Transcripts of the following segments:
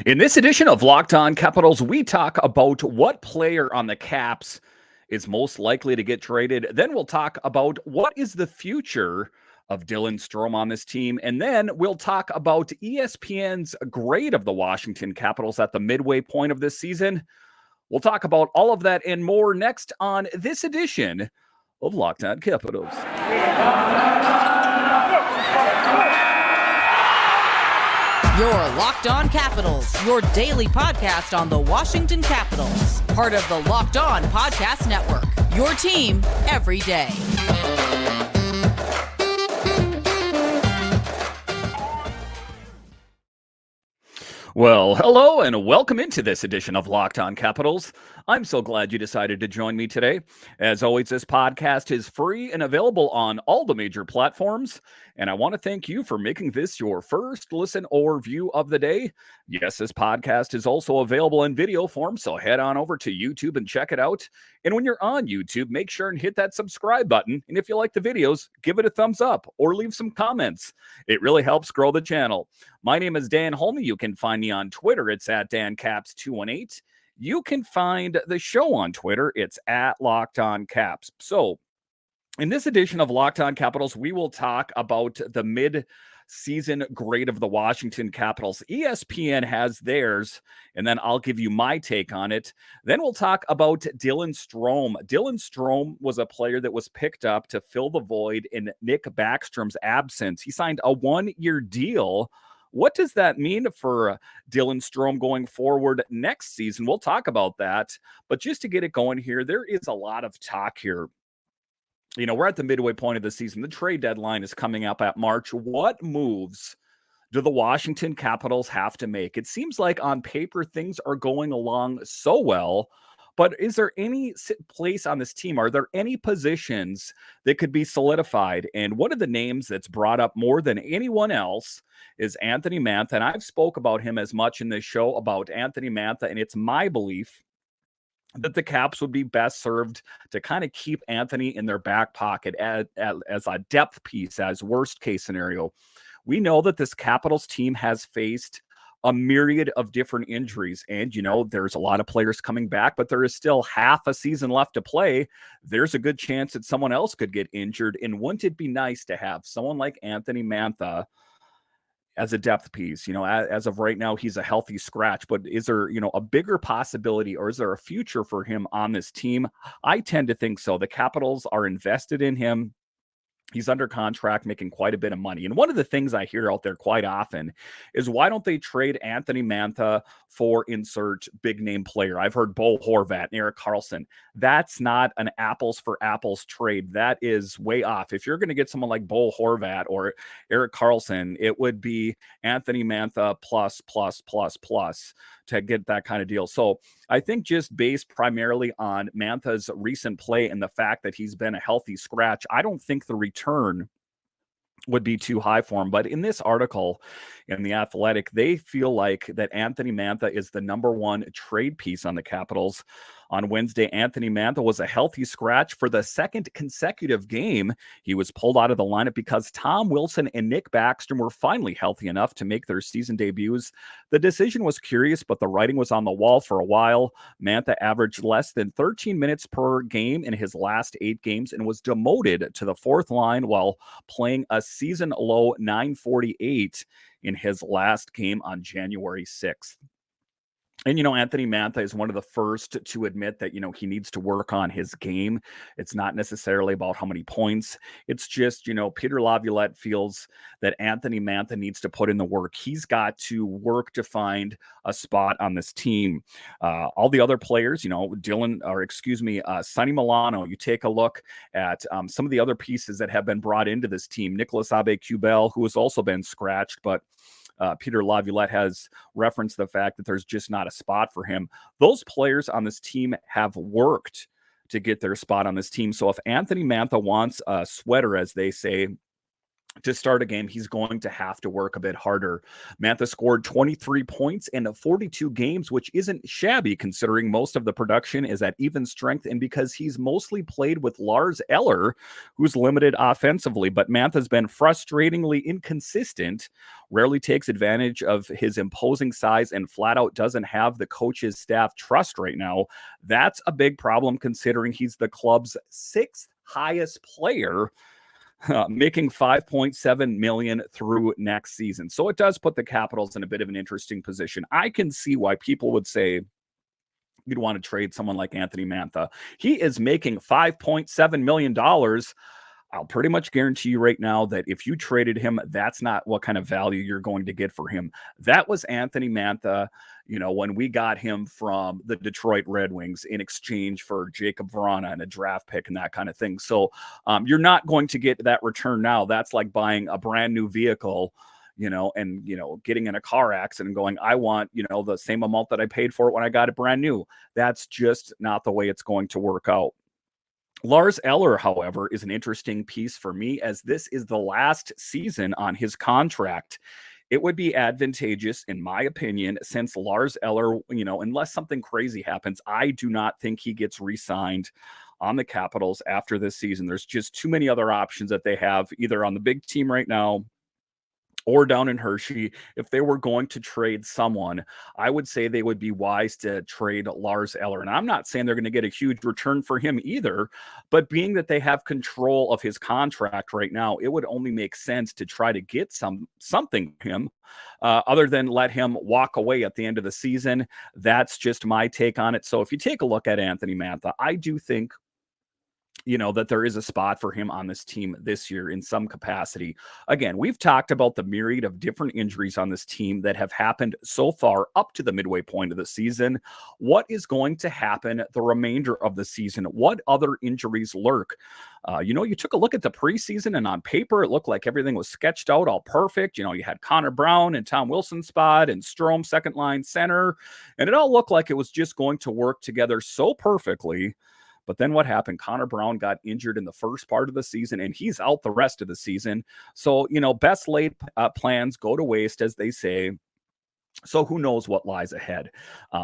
In this edition of Locked On Capitals, we talk about what player on the Caps is most likely to get traded. Then we'll talk about what is the future of Dylan Strome on this team. And then we'll talk about ESPN's grade of the Washington Capitals at the midway point of this season. We'll talk about all of that and more next on this edition of Locked On Capitals. Your Locked On Capitals, your daily podcast on the Washington Capitals. Part of the Locked On Podcast Network, your team every day. Well, hello and welcome into this edition of Locked On Capitals. I'm so glad you decided to join me today. As always, this podcast is free and available on all the major platforms. And I want to thank you for making this your first listen or view of the day. Yes, this podcast is also available in video form, so head on over to YouTube and check it out. And when you're on YouTube, make sure and hit that subscribe button. And if you like the videos, give it a thumbs up or leave some comments. It really helps grow the channel. My name is Dan Holme. You can find me on Twitter. It's at DanCaps218. You can find the show on Twitter. It's at Locked On Caps. So in this edition of Locked On Capitals, we will talk about the mid-season grade of the Washington Capitals. ESPN has theirs, and then I'll give you my take on it. Then we'll talk about Dylan Strome. Dylan Strome was a player that was picked up to fill the void in Nick Backstrom's absence. He signed a one-year deal. What does that mean for Dylan Strome going forward next season? We'll talk about that. But just to get it going here, there is a lot of talk here. You know, we're at the midway point of the season. The trade deadline is coming up at March. What moves do the Washington Capitals have to make? It seems like on paper things are going along so well, but is there any place on this team? Are there any positions that could be solidified? And one of the names that's brought up more than anyone else is Anthony Mantha. And I've spoke about him as much in this show about Anthony Mantha, and it's my belief that the Caps would be best served to kind of keep Anthony in their back pocket as a depth piece, as worst case scenario. We know that this Capitals team has faced a myriad of different injuries. And, you know, there's a lot of players coming back, but there is still half a season left to play. There's a good chance that someone else could get injured. And wouldn't it be nice to have someone like Anthony Mantha as a depth piece? You know, as of right now, he's a healthy scratch, but is there, you know, a bigger possibility, or is there a future for him on this team? I tend to think so. The Capitals are invested in him. He's under contract, making quite a bit of money. And one of the things I hear out there quite often is, why don't they trade Anthony Mantha for insert big name player? I've heard Bo Horvat and Erik Karlsson. That's not an apples for apples trade. That is way off. If you're going to get someone like Bo Horvat or Erik Karlsson, it would be Anthony Mantha plus to get that kind of deal. So I think just based primarily on Mantha's recent play and the fact that he's been a healthy scratch, I don't think the return would be too high for him. But in this article in The Athletic, they feel like that Anthony Mantha is the number one trade piece on the Capitals. On Wednesday, Anthony Mantha was a healthy scratch for the second consecutive game. He was pulled out of the lineup because Tom Wilson and Nick Backstrom were finally healthy enough to make their season debuts. The decision was curious, but the writing was on the wall for a while. Mantha averaged less than 13 minutes per game in his last 8 games and was demoted to the fourth line while playing a season-low .948 in his last game on January 6th. And, you know, Anthony Mantha is one of the first to admit that, you know, he needs to work on his game. It's not necessarily about how many points. It's just, you know, Peter Laviolette feels that Anthony Mantha needs to put in the work. He's got to work to find a spot on this team. All the other players, you know, Sonny Milano, you take a look at some of the other pieces that have been brought into this team. Nicolas Aube-Kubel, who has also been scratched, but Peter Laviolette has referenced the fact that there's just not a spot for him. Those players on this team have worked to get their spot on this team. So if Anthony Mantha wants a sweater, as they say, to start a game, he's going to have to work a bit harder. Mantha scored 23 points in 42 games, which isn't shabby considering most of the production is at even strength and because he's mostly played with Lars Eller, who's limited offensively. But Mantha's been frustratingly inconsistent, rarely takes advantage of his imposing size, and flat out doesn't have the coach's staff trust right now. That's a big problem considering he's the club's sixth highest player, making 5.7 million through next season. So it does put the Capitals in a bit of an interesting position. I can see why people would say you'd want to trade someone like Anthony Mantha. He is making $5.7 million. I'll pretty much guarantee you right now that if you traded him, that's not what kind of value you're going to get for him. That was Anthony Mantha, when we got him from the Detroit Red Wings in exchange for Jacob Vrana and a draft pick and that kind of thing. So you're not going to get that return now. That's like buying a brand new vehicle, and, getting in a car accident and going, I want, the same amount that I paid for it when I got it brand new. That's just not the way it's going to work out. Lars Eller, however, is an interesting piece for me as this is the last season on his contract. It would be advantageous, in my opinion, since Lars Eller, unless something crazy happens, I do not think he gets re-signed on the Capitals after this season. There's just too many other options that they have either on the big team right now or down in Hershey. If they were going to trade someone, I would say they would be wise to trade Lars Eller. And I'm not saying they're going to get a huge return for him either, but being that they have control of his contract right now, it would only make sense to try to get something from him other than let him walk away at the end of the season. That's just my take on it. So if you take a look at Anthony Mantha, I do think that there is a spot for him on this team this year in some capacity. Again, we've talked about the myriad of different injuries on this team that have happened so far up to the midway point of the season. What is going to happen the remainder of the season? What other injuries lurk? You took a look at the preseason and on paper, it looked like everything was sketched out all perfect. You had Connor Brown and Tom Wilson's spot and Strome second line center, and it all looked like it was just going to work together so perfectly. But then what happened? Connor Brown got injured in the first part of the season, and he's out the rest of the season. So, best laid plans go to waste, as they say. So who knows what lies ahead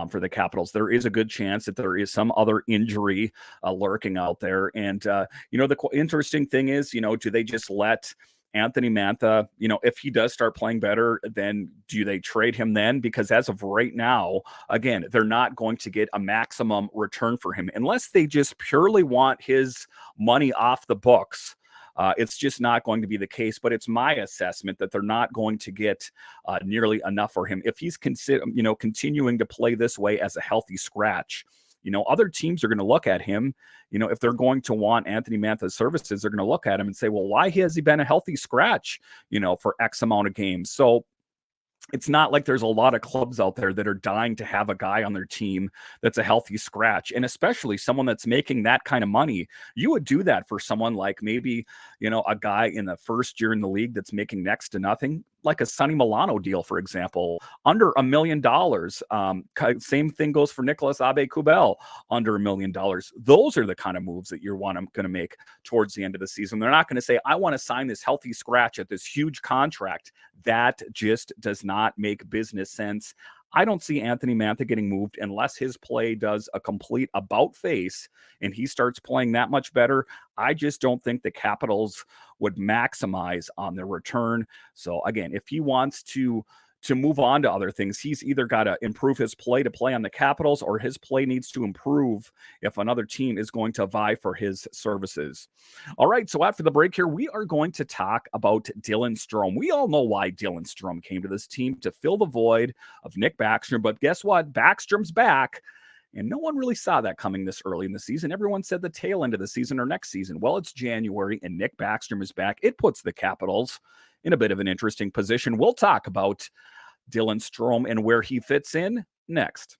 for the Capitals? There is a good chance that there is some other injury lurking out there. And, the interesting thing is, do they just let Anthony Mantha, if he does start playing better, then do they trade him then? Because as of right now, again, they're not going to get a maximum return for him unless they just purely want his money off the books. It's just not going to be the case, but it's my assessment that they're not going to get nearly enough for him. If he's continuing to play this way as a healthy scratch, other teams are going to look at him. If they're going to want Anthony Mantha's services, they're going to look at him and say, well, why has he been a healthy scratch, for X amount of games? So it's not like there's a lot of clubs out there that are dying to have a guy on their team that's a healthy scratch. And especially someone that's making that kind of money. You would do that for someone like maybe, a guy in the first year in the league that's making next to nothing, like a Sonny Milano deal, for example, under $1 million. Same thing goes for Nicholas Abe-Kubel, under $1 million. Those are the kind of moves that you're going to make towards the end of the season. They're not going to say, I want to sign this healthy scratch at this huge contract. That just does not make business sense. I don't see Anthony Mantha getting moved unless his play does a complete about face and he starts playing that much better. I just don't think the Capitals would maximize on their return. So again, if he wants to move on to other things, he's either got to improve his play to play on the Capitals, or his play needs to improve if another team is going to vie for his services. All right, so after the break here, we are going to talk about Dylan Strome. We all know why Dylan Strome came to this team, to fill the void of Nick Backstrom, but guess what? Backstrom's back. And no one really saw that coming this early in the season. Everyone said the tail end of the season or next season. Well, it's January and Nick Backstrom is back. It puts the Capitals in a bit of an interesting position. We'll talk about Dylan Strome and where he fits in next.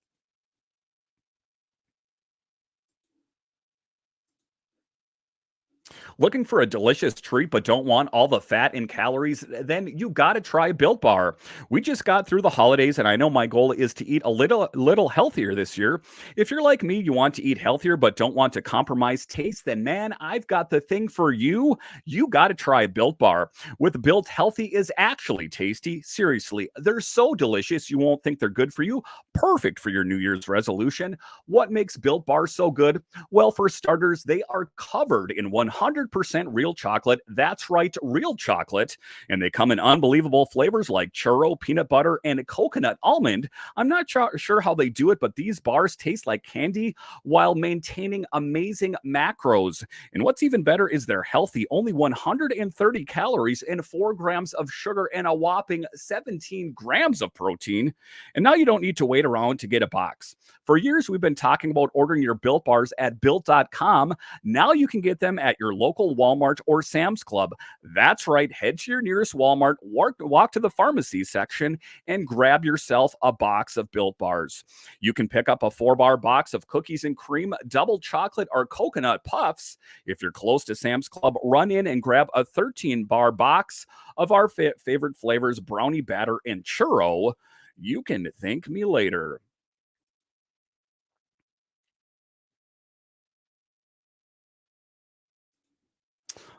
Looking for a delicious treat but don't want all the fat and calories? Then you got to try Built Bar. We just got through the holidays and I know my goal is to eat a little healthier this year. If you're like me, you want to eat healthier but don't want to compromise taste, then man, I've got the thing for you. You got to try Built Bar. With Built, healthy is actually tasty. Seriously, they're so delicious you won't think they're good for you. Perfect for your New Year's resolution. What makes Built Bar so good? Well, for starters, they are covered in 100% real chocolate. That's right, real chocolate. And they come in unbelievable flavors like churro, peanut butter, and coconut almond. I'm not sure how they do it, but these bars taste like candy while maintaining amazing macros. And what's even better is they're healthy, only 130 calories and 4 grams of sugar and a whopping 17 grams of protein. And now you don't need to wait around to get a box. For years, we've been talking about ordering your Built Bars at Built.com. Now you can get them at your local Walmart or Sam's Club. That's right. Head to your nearest Walmart, walk to the pharmacy section, and grab yourself a box of Built Bars. You can pick up a 4-bar box of cookies and cream, double chocolate, or coconut puffs. If you're close to Sam's Club, run in and grab a 13-bar box of our favorite flavors, brownie batter and churro. You can thank me later.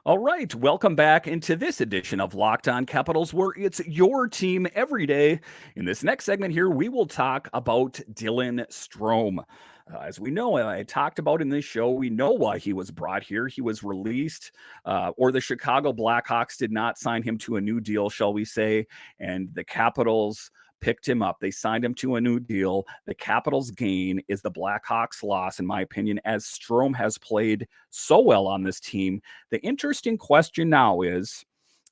All right, welcome back into this edition of Locked On Capitals, where it's your team every day. In this next segment here, we will talk about Dylan Strome. As we know, I talked about in this show, we know why he was brought here. He was released, or the Chicago Blackhawks did not sign him to a new deal, shall we say, and the Capitals picked him up. They signed him to a new deal. The Capitals' gain is the Blackhawks' loss, in my opinion, as Strome has played so well on this team. The interesting question now is,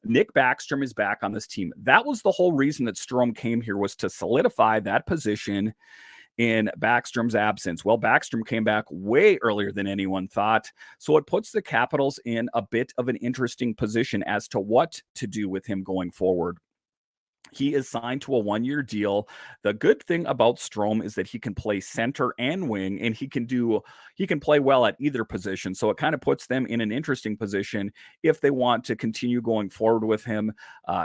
Nick Backstrom is back on this team. That was the whole reason that Strome came here, was to solidify that position in Backstrom's absence. Well, Backstrom came back way earlier than anyone thought. So it puts the Capitals in a bit of an interesting position as to what to do with him going forward. He is signed to a 1-year deal. The good thing about Strome is that he can play center and wing, and he can play well at either position. So it kind of puts them in an interesting position if they want to continue going forward with him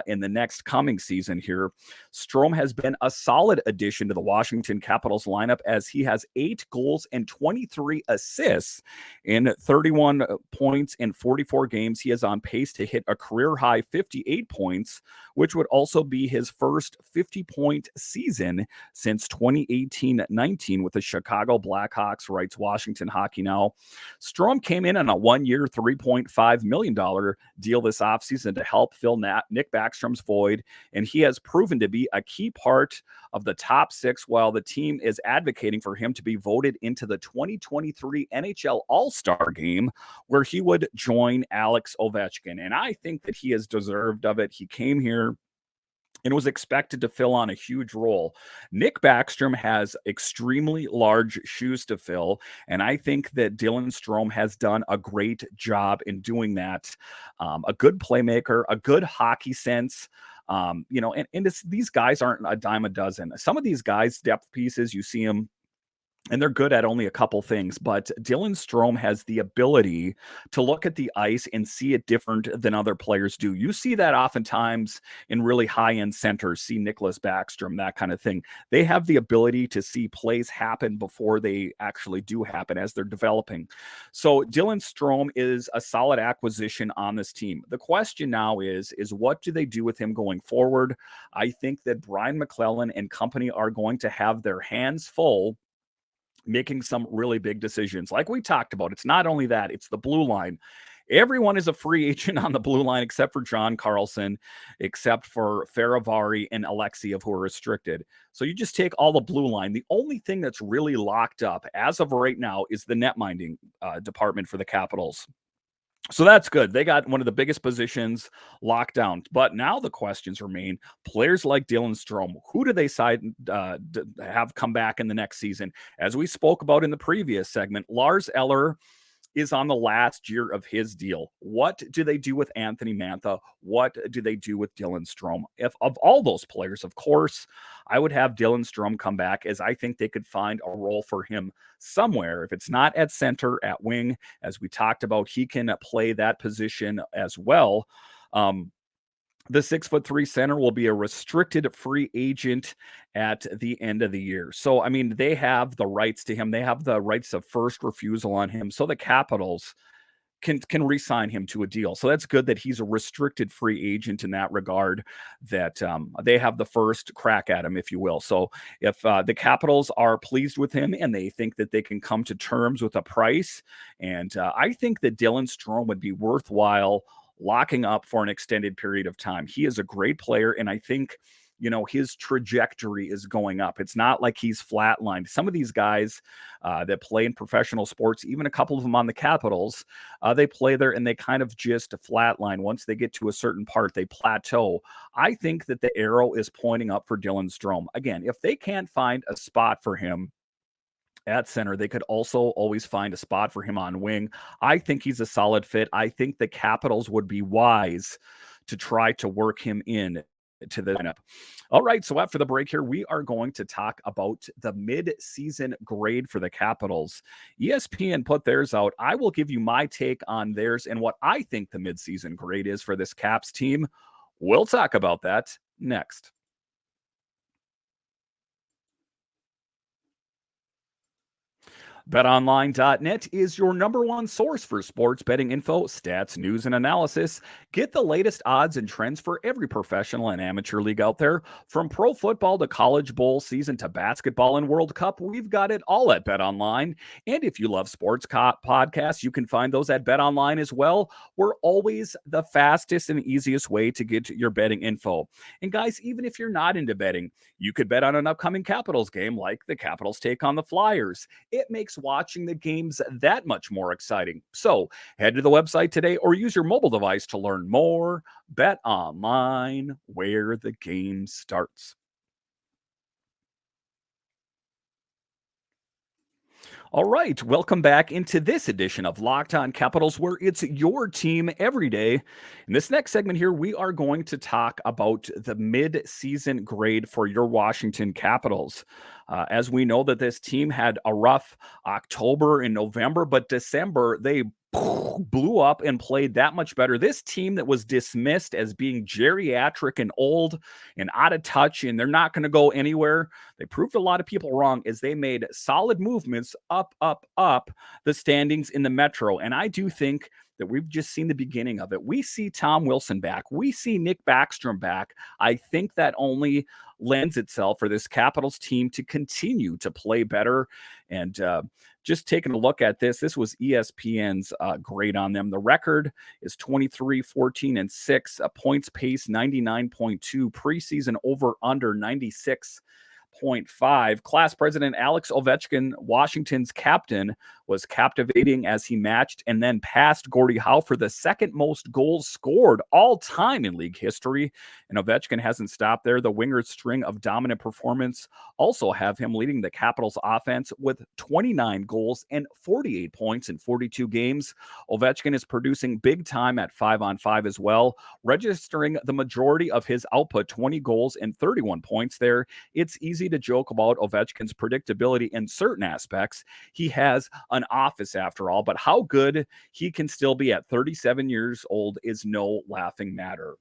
in the next coming season here. Strome has been a solid addition to the Washington Capitals lineup, as he has 8 goals and 23 assists in 31 points in 44 games. He is on pace to hit a career high 58 points, which would also be his first 50-point season since 2018-19 with the Chicago Blackhawks, writes Washington Hockey Now. Strome came in on a 1-year, $3.5 million deal this offseason to help fill Nick Backstrom's void, and he has proven to be a key part of the top 6, while the team is advocating for him to be voted into the 2023 NHL All-Star Game, where he would join Alex Ovechkin. And I think that he is deserved of it. He came here and was expected to fill on a huge role. Nick Backstrom has extremely large shoes to fill, and I think that Dylan Strome has done a great job in doing that. A good playmaker, a good hockey sense. And these guys aren't a dime a dozen. Some of these guys, depth pieces, you see them, and they're good at only a couple things, but Dylan Strome has the ability to look at the ice and see it different than other players do. You see that oftentimes in really high-end centers, see Nicholas Backstrom, that kind of thing. They have the ability to see plays happen before they actually do happen as they're developing. So Dylan Strome is a solid acquisition on this team. The question now is what do they do with him going forward? I think that Brian McClellan and company are going to have their hands full making some really big decisions. Like we talked about, it's not only that, it's the blue line. Everyone is a free agent on the blue line except for John Carlson, except for Faravari and Alexiev, who are restricted. So you just take all the blue line. The only thing that's really locked up as of right now is the net minding department for the Capitals. So that's good. They got one of the biggest positions locked down. But now the questions remain. Players like Dylan Strome, who do they have come back in the next season? As we spoke about in the previous segment, Lars Eller is on the last year of his deal. What do they do with Anthony Mantha? What do they do with Dylan Strome? If of all those players, of course, I would have Dylan Strome come back, as I think they could find a role for him somewhere. If it's not at center, at wing, as we talked about, he can play that position as well. The 6'3" center will be a restricted free agent at the end of the year. So, I mean, they have the rights to him. They have the rights of first refusal on him. So the Capitals can re-sign him to a deal. So that's good that he's a restricted free agent in that regard, that they have the first crack at him, if you will. So if the Capitals are pleased with him and they think that they can come to terms with a price, and I think that Dylan Strome would be worthwhile locking up for an extended period of time. He is a great player, and I think his trajectory is going up. It's not like he's flatlined. Some of these guys that play in professional sports, even a couple of them on the Capitals, they play there and they kind of just flatline. Once they get to a certain part, they plateau. I think that the arrow is pointing up for Dylan Strome. Again, if they can't find a spot for him at center, they could also always find a spot for him on wing. I think he's a solid fit. I think the Capitals would be wise to try to work him in to the lineup. All right, so after the break here, we are going to talk about the mid-season grade for the Capitals. ESPN put theirs out. I will give you my take on theirs and what I think the mid-season grade is for this Caps team. We'll talk about that next. BetOnline.net is your number one source for sports betting info, stats, news, and analysis. Get the latest odds and trends for every professional and amateur league out there. From pro football to college bowl season to basketball and World Cup, we've got it all at BetOnline. And if you love sports podcasts, you can find those at BetOnline as well. We're always the fastest and easiest way to get your betting info. And guys, even if you're not into betting, you could bet on an upcoming Capitals game like the Capitals take on the Flyers. It makes watching the games that much more exciting. So head to the website today or use your mobile device to learn more. Bet online, where the game starts. All right, welcome back into this edition of Locked On Capitals, where it's your team every day. In this next segment here, we are going to talk about the mid-season grade for your Washington Capitals. As we know that this team had a rough October and November, but December, they blew up and played that much better. This team that was dismissed as being geriatric and old and out of touch, and they're not going to go anywhere. They proved a lot of people wrong as they made solid movements up the standings in the Metro. And I do think that we've just seen the beginning of it. We see Tom Wilson back. We see Nick Backstrom back. I think that only lends itself for this Capitals team to continue to play better. And just taking a look at this was ESPN's grade on them. The record is 23-14-6, a points pace 99.2, preseason over under 96.5. Class president Alex Ovechkin, Washington's captain, was captivating as he matched and then passed Gordie Howe for the second most goals scored all time in league history. And Ovechkin hasn't stopped there. The Wingers' string of dominant performance also have him leading the Capitals offense with 29 goals and 48 points in 42 games. Ovechkin is producing big time at 5-on-5 as well, registering the majority of his output, 20 goals and 31 points there. It's easy to joke about Ovechkin's predictability in certain aspects. He has an office after all, but how good he can still be at 37 years old is no laughing matter.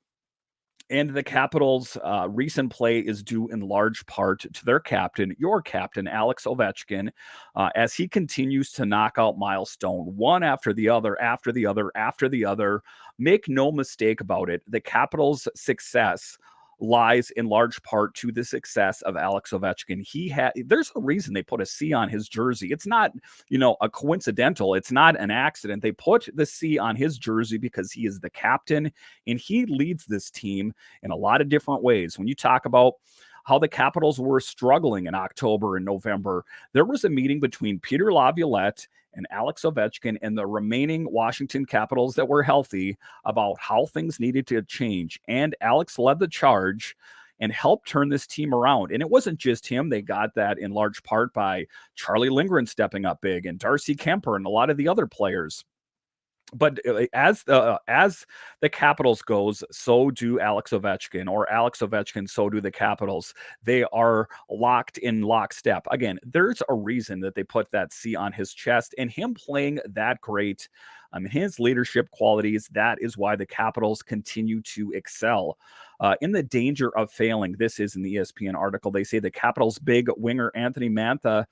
And the Capitals' recent play is due in large part to their captain, your captain, Alex Ovechkin, as he continues to knock out milestone one after the other, after the other, after the other. Make no mistake about it, the Capitals' success lies in large part to the success of Alex Ovechkin. There's a reason they put a C on his jersey. It's not, a coincidental. It's not an accident. They put the C on his jersey because he is the captain and he leads this team in a lot of different ways. When you talk about how the Capitals were struggling in October and November, there was a meeting between Peter Laviolette and Alex Ovechkin and the remaining Washington Capitals that were healthy about how things needed to change. And Alex led the charge, and helped turn this team around. And it wasn't just him. They got that in large part by Charlie Lindgren stepping up big and Darcy Kemper and a lot of the other players. But as the Capitals goes, so do Alex Ovechkin, or Alex Ovechkin, so do the Capitals. They are locked in lockstep. Again, there's a reason that they put that C on his chest, and him playing that great, his leadership qualities, that is why the Capitals continue to excel. In the danger of failing, this is in the ESPN article, they say the Capitals' big winger Anthony Mantha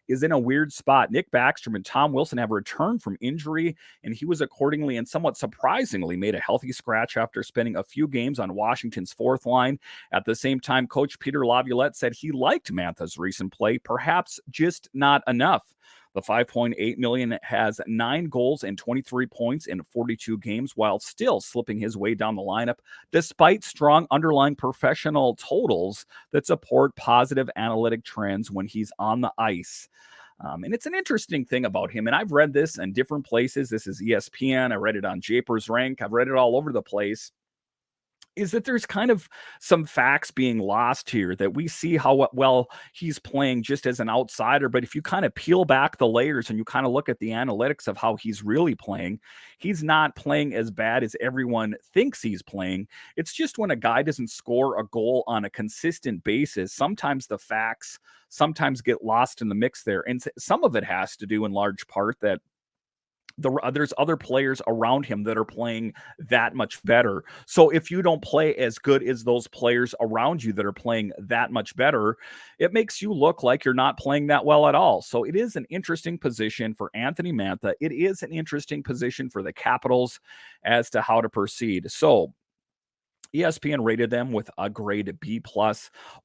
is in a weird spot. Nick Backstrom and Tom Wilson have returned from injury, and he was accordingly and somewhat surprisingly made a healthy scratch after spending a few games on Washington's fourth line. At the same time, coach Peter Laviolette said he liked Mantha's recent play, perhaps just not enough. The $5.8 million has 9 goals and 23 points in 42 games, while still slipping his way down the lineup, despite strong underlying professional totals that support positive analytic trends when he's on the ice. And it's an interesting thing about him, and I've read this in different places. This is ESPN. I read it on Japers Rank. I've read it all over the place. Is that there's kind of some facts being lost here, that we see how well he's playing just as an outsider. But if you kind of peel back the layers and you kind of look at the analytics of how he's really playing, he's not playing as bad as everyone thinks he's playing. It's just when a guy doesn't score a goal on a consistent basis, sometimes the facts sometimes get lost in the mix there. And some of it has to do in large part that there's other players around him that are playing that much better. So if you don't play as good as those players around you that are playing that much better, it makes you look like you're not playing that well at all. So it is an interesting position for Anthony Mantha. It is an interesting position for the Capitals as to how to proceed. So ESPN rated them with a grade B+.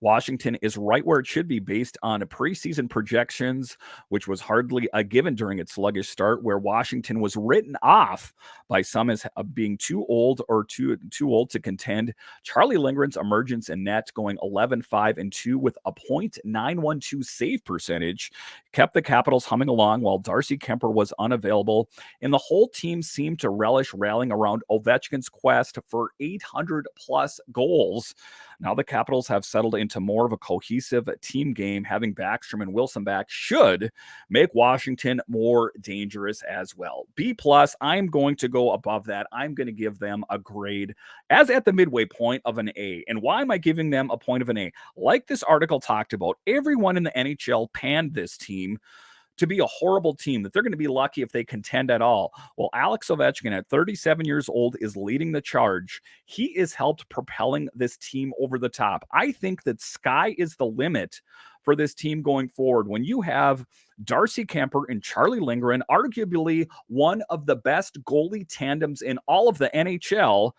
Washington is right where it should be based on preseason projections, which was hardly a given during its sluggish start, where Washington was written off by some as being too old or too old to contend. Charlie Lindgren's emergence in net, going 11-5-2 with a .912 save percentage, kept the Capitals humming along while Darcy Kemper was unavailable, and the whole team seemed to relish rallying around Ovechkin's quest for 800+ goals. Now the Capitals have settled into more of a cohesive team game. Having Backstrom and Wilson back should make Washington more dangerous as well. B+, I'm going to go above that. I'm going to give them a grade as at the midway point of an A. And why am I giving them a point of an A? Like this article talked about, everyone in the NHL panned this team to be a horrible team, that they're going to be lucky if they contend at all. Well, Alex Ovechkin at 37 years old is leading the charge. He is helped propelling this team over the top. I think that sky is the limit for this team going forward. When you have Darcy Kemper and Charlie Lindgren, arguably one of the best goalie tandems in all of the NHL,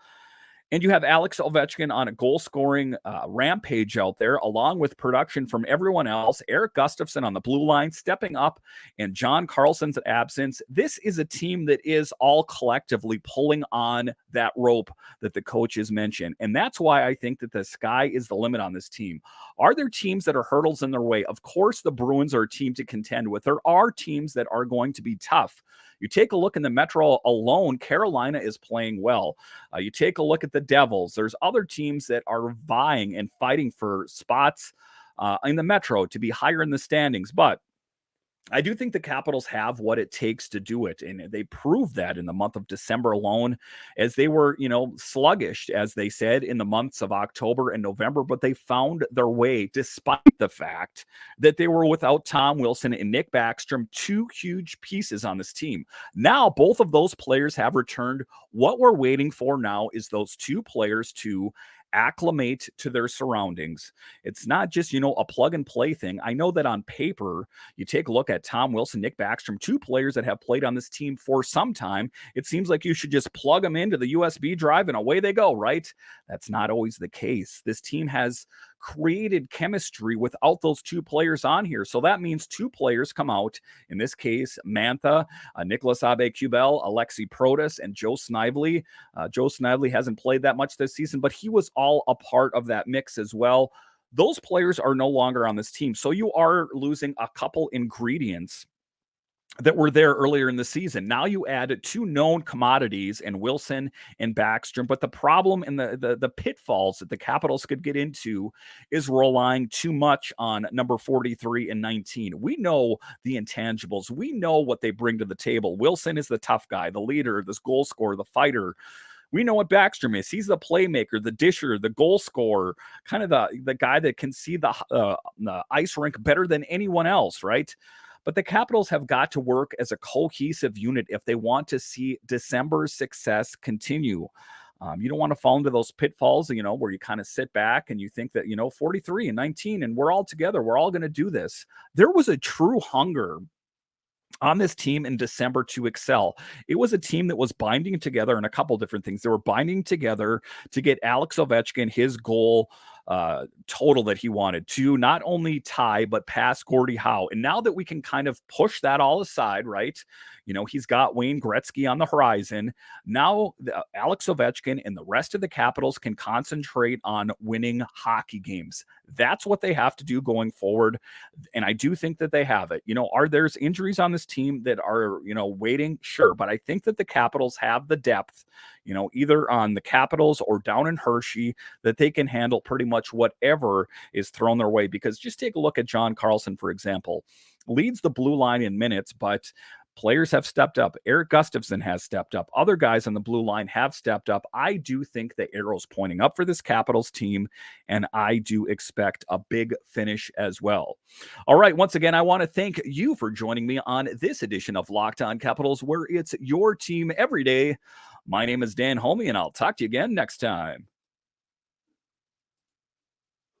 and you have Alex Ovechkin on a goal-scoring rampage out there, along with production from everyone else. Eric Gustafsson on the blue line stepping up, and John Carlson's absence. This is a team that is all collectively pulling on that rope that the coaches mentioned. And that's why I think that the sky is the limit on this team. Are there teams that are hurdles in their way? Of course, the Bruins are a team to contend with. There are teams that are going to be tough. You take a look in the Metro alone, Carolina is playing well. You take a look at the Devils. There's other teams that are vying and fighting for spots in the Metro to be higher in the standings. But I do think the Capitals have what it takes to do it, and they proved that in the month of December alone, as they were, sluggish, as they said, in the months of October and November, but they found their way despite the fact that they were without Tom Wilson and Nick Backstrom, two huge pieces on this team. Now, both of those players have returned. What we're waiting for now is those two players to acclimate to their surroundings. It's not just, a plug and play thing. I know that on paper, you take a look at Tom Wilson, Nick Backstrom, two players that have played on this team for some time. It seems like you should just plug them into the USB drive and away they go, right? That's not always the case. This team has created chemistry without those two players on here. So that means two players come out, in this case, Mantha, Nicholas Aube-Kubel, Alexi Protas, and Joe Snively. Joe Snively hasn't played that much this season, but he was all a part of that mix as well. Those players are no longer on this team. So you are losing a couple ingredients that were there earlier in the season. Now you add two known commodities in Wilson and Backstrom. But the problem and the pitfalls that the Capitals could get into is relying too much on number 43 and 19. We know the intangibles. We know what they bring to the table. Wilson is the tough guy, the leader, this goal scorer, the fighter. We know what Backstrom is. He's the playmaker, the disher, the goal scorer, kind of the guy that can see the ice rink better than anyone else, right? But the Capitals have got to work as a cohesive unit if they want to see December's success continue. You don't want to fall into those pitfalls, where you kind of sit back and you think that, 43 and 19, and we're all together. We're all going to do this. There was a true hunger on this team in December to excel. It was a team that was binding together in a couple different things. They were binding together to get Alex Ovechkin his goal total that he wanted to not only tie, but pass Gordie Howe. And now that we can kind of push that all aside, right? He's got Wayne Gretzky on the horizon. Now Alex Ovechkin and the rest of the Capitals can concentrate on winning hockey games. That's what they have to do going forward. And I do think that they have it. Are there's injuries on this team that are, waiting? Sure. But I think that the Capitals have the depth, either on the Capitals or down in Hershey, that they can handle pretty much whatever is thrown their way. Because just take a look at John Carlson, for example, leads the blue line in minutes, but players have stepped up. Eric Gustafsson has stepped up. Other guys on the blue line have stepped up. I do think the arrow's pointing up for this Capitals team, and I do expect a big finish as well. All right, once again, I want to thank you for joining me on this edition of Locked On Capitals, where it's your team every day. My name is Dan Holme, and I'll talk to you again next time.